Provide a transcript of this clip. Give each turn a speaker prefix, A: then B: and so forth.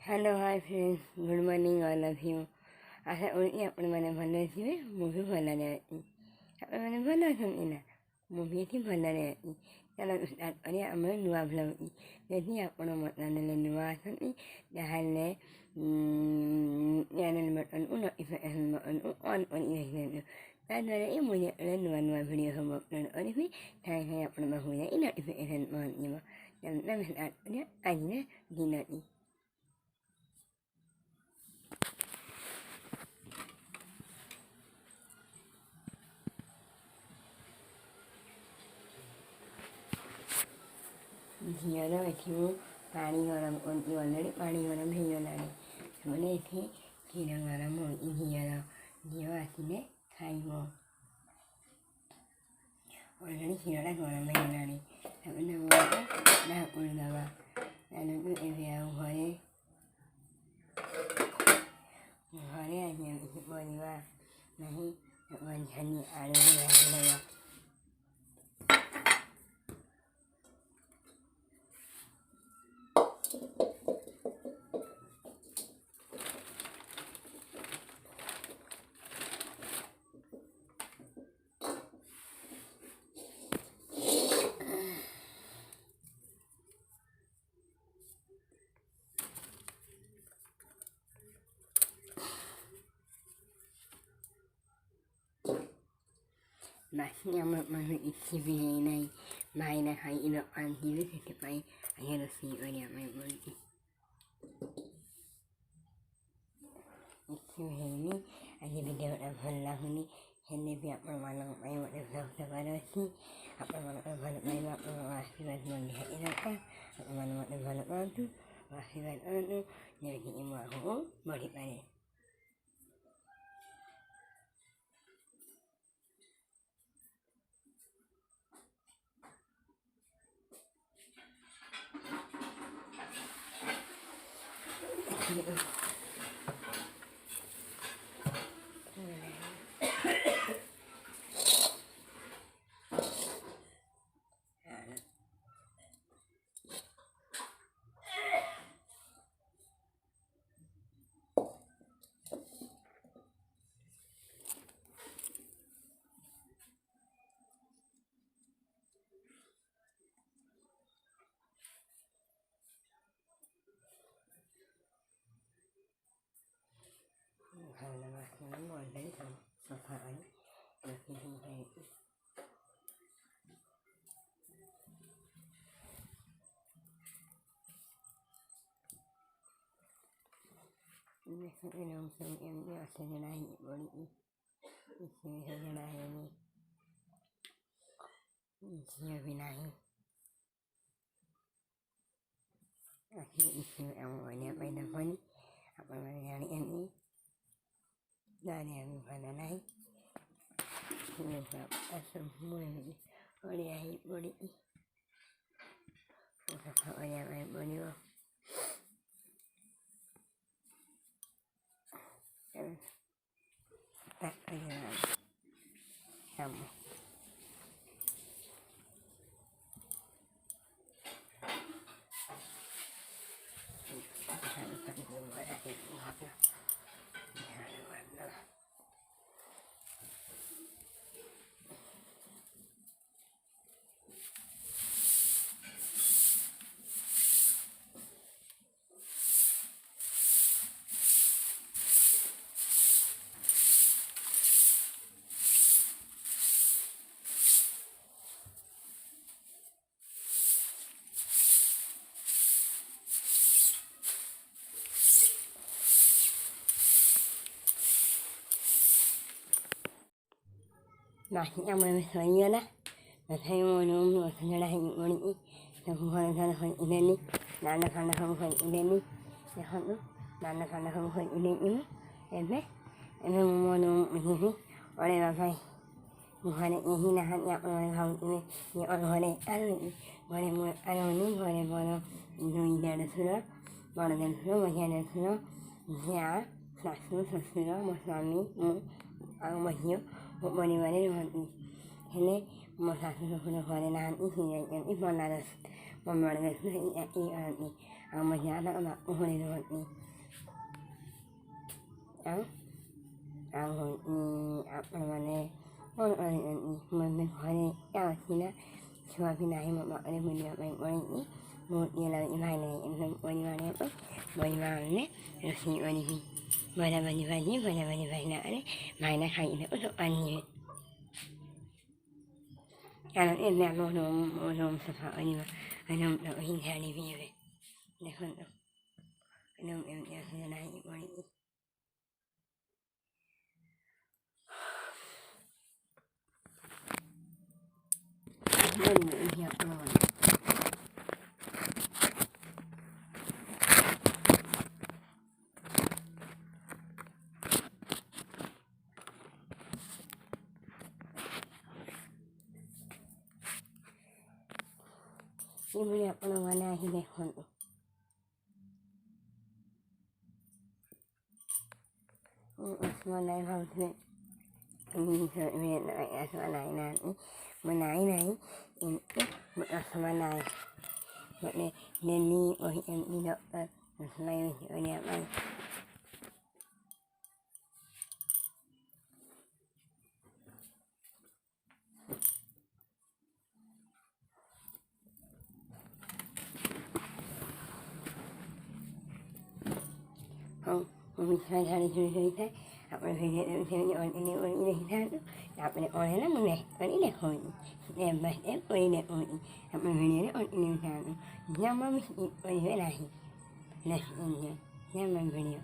A: Hello, hi friends. Good morning, all of you. ଆଶା କରୁଛି ଆପଣମାନେ ଭଲ ଥିବେ। ମୁଁ ବି ଭଲରେ ଅଛି। ଆପଣମାନେ ଭଲ ଅଛନ୍ତି ନା? ମୁଁ ବି ଏଠି ଭଲରେ ଅଛି। ଚାଲନ୍ତୁ ଷ୍ଟାର୍ଟ କରିବା ଆମର ନୂଆ ଭ୍ଲଗ୍ଟି। ଯଦି ଆପଣ ମୋ ଚ୍ୟାନେଲରେ ନୂଆ ଅଛନ୍ତି ତାହେଲେ ଚ୍ୟାନେଲ ବଟନକୁ ନୋଟିଫିକେସନ୍ ବଟନକୁ ଅନ୍ କରି ରଖିଦିଅନ୍ତୁ। ତାଦ୍ୱାରା ମୁଁ ଯେତେବେଳେ ନୂଆ ନୂଆ ଭିଡ଼ିଓ ସବୁ ଅପଲୋଡ଼ କରିବି ସାଙ୍ଗେ ସାଙ୍ଗେ ଆପଣଙ୍କ ପାଖକୁ ଯାଇ ନୋଟିଫିକେସନ୍ ପହଞ୍ଚିବ। ଚାଲନ୍ତୁ ଆମେ ଷ୍ଟାର୍ଟ କରିବା ଆଜିର ଦିନଟି। ଝିଅର ଏଠି ମୁଁ ପାଣି ଗରମ କରୁଛି। ଅଲରେଡ଼ି ପାଣି ଗରମ ହେଇଗଲାଣି। ତାପରେ ଏଠି କ୍ଷୀର ଗରମ ହେଉଛି ଝିଅ ଆସିଲେ ଖାଇବ। ଅଲରେଡ଼ି କ୍ଷୀରଟା ଗରମ ହେଇଗଲାଣି। ତାପରେ ଢାଙ୍କୁଣି ଦେବା। ଚାଲନ୍ତୁ ଏବେ ଆଉ ଘରେ ଆଜି ଆମେ କିଛି ପରିବା ନାହିଁ। ଖାଲି ଆଳୁରେ ଭାଜିଦେବା। ବାସି ଆମ କିଛି ବି ହେଇନାହିଁ। ଭାଇନା ଖାଇକି ଦୋକାନଥିବେ, ସେଥିପାଇଁ ଆଗେ ରୋଷେଇ କରିବା ପାଇଁ ପଡ଼ୁଛି। କିଛି ବି ହେଇନି। ଆଜି ଭିଡ଼ିଓଟା ଭଲ ଲାଗୁନି, ହେଲେ ବି ଆପଣମାନଙ୍କ ପାଇଁ ଗୋଟେ ଭ୍ଲଗ୍ ଦେବାର ଅଛି। ଆପଣମାନଙ୍କର ଭଲ ପାଇବା, ଆପଣଙ୍କ ଆଶୀର୍ବାଦ ମୋ ନିହାତି ଦରକାର। ଆପଣମାନେ ମୋତେ ଭଲ ପାଆନ୍ତୁ, ଆଶୀର୍ବାଦ କରନ୍ତୁ, ଯେମିତିକି ମୁଁ ଆଗକୁ ବଢ଼ିପାରେ। ଖାଇବା ବାସନ ମୁଁ ଅଲରେଡ଼ି ସବୁ ସଫା କରି ରଖିଦେଇଛି। ସବୁ ଏମିତି ଅସଜଡ଼ା ହେଇକି ପଡ଼ିଛି। କିଛି ବି ସଜଡ଼ା ହେଇନି। ଝିଅ ବି ନାହିଁ। ଆସିକି କିଛି କାମ କରିବା ପାଇଁ ଦେବନି। ଆପଣମାନେ ଜାଣିଛନ୍ତି ଜାଣିବା ବି ଭଲ ନାହିଁ। ସବୁ ଏମିତି ଅଳିଆ ହେଇ ପଡ଼ିଛି। ସଫା କରିବା ପାଇଁ ପଡ଼ିବ। କାମ ବାସି କାମ ଏବେ ସରିଗଲା। ତଥାପି ମୋ ରୁମ୍ ଅସଜଡ଼ା ହେଇକି ପଡ଼ିଛି। ସବୁ ଘର ଦ୍ୱାର ଖୋଲିକି ଦେଲି। ଦାଣ୍ଡ ଫାଣ୍ଡ ସବୁ ଖୋଲିକି ଦେଲି। ଦେଖନ୍ତୁ ଦାଣ୍ଡ ଫାଣ୍ଡ ସବୁ ଖୋଲିକି ଦେଇଛି ମୁଁ। ଏବେ ମୁଁ ମୋ ରୁମ୍ ଯିବି ଅଳେଇବା ପାଇଁ। ଘରେ କେହି ନାହାନ୍ତି। ଆପଣମାନେ ଭାବୁଥିବେ ଯେ ଘରେ ଏକା ରହୁଛି। ଘରେ ମୁଁ ଏକା ରହୁନି। ଘରେ ମୋର ଦୁଇ ଦେଢ଼ଶୁର, ବଡ଼ ଦେଢ଼ଶୁର, ମଝିଆ ଦେଢ଼ଶୁର, ଯାଆ, ଶାଶୁ, ଶ୍ୱଶୁର, ମୋ ସ୍ୱାମୀ, ମୁଁ ଆଉ ମୋ ଝିଅ ମୋ ପରିବାରରେ ରୁହନ୍ତି। ହେଲେ ମୋ ଶାଶୁ ଶ୍ୱଶୁର ଘରେ ନାହାନ୍ତି। ସେ ଯାଇଛନ୍ତି ବନାରସ। ମୋ ବଡ଼ ଦେଢ଼ଶୁର ଚାକିରି କରନ୍ତି। mañana mà hồi rồi đi áo áo hồi áo mà nè mình hỏi đi áo thì nó cuma pindah mà mọi người mình làm mình một như là như này này em làm như này em mình vào nè rồi thì mình làm như vậy nhé mình làm như vậy nữa đấy mày nó hay nữa nó ăn như anh em làm một nồi sập hở nhưng mà anh em đợi hình thái đi về về để không đâu anh em sẽ này mọi mình hiểu rồi nhưng mà nó mana thì để không mà này vào thì mình sợ mình lại ở này nè mà này một mà này vậy nên đi ở em đi đâu này ở nhà này không mình sai sai đi thế mình phải nhận theo những anh đi thế đọc này ổn lắm mình này anh này hồi em bài em quay này ổn mình phải nhớ ổn nhiều thằng nhưng mà mình quay thế này này nhưng mà mình phải nhớ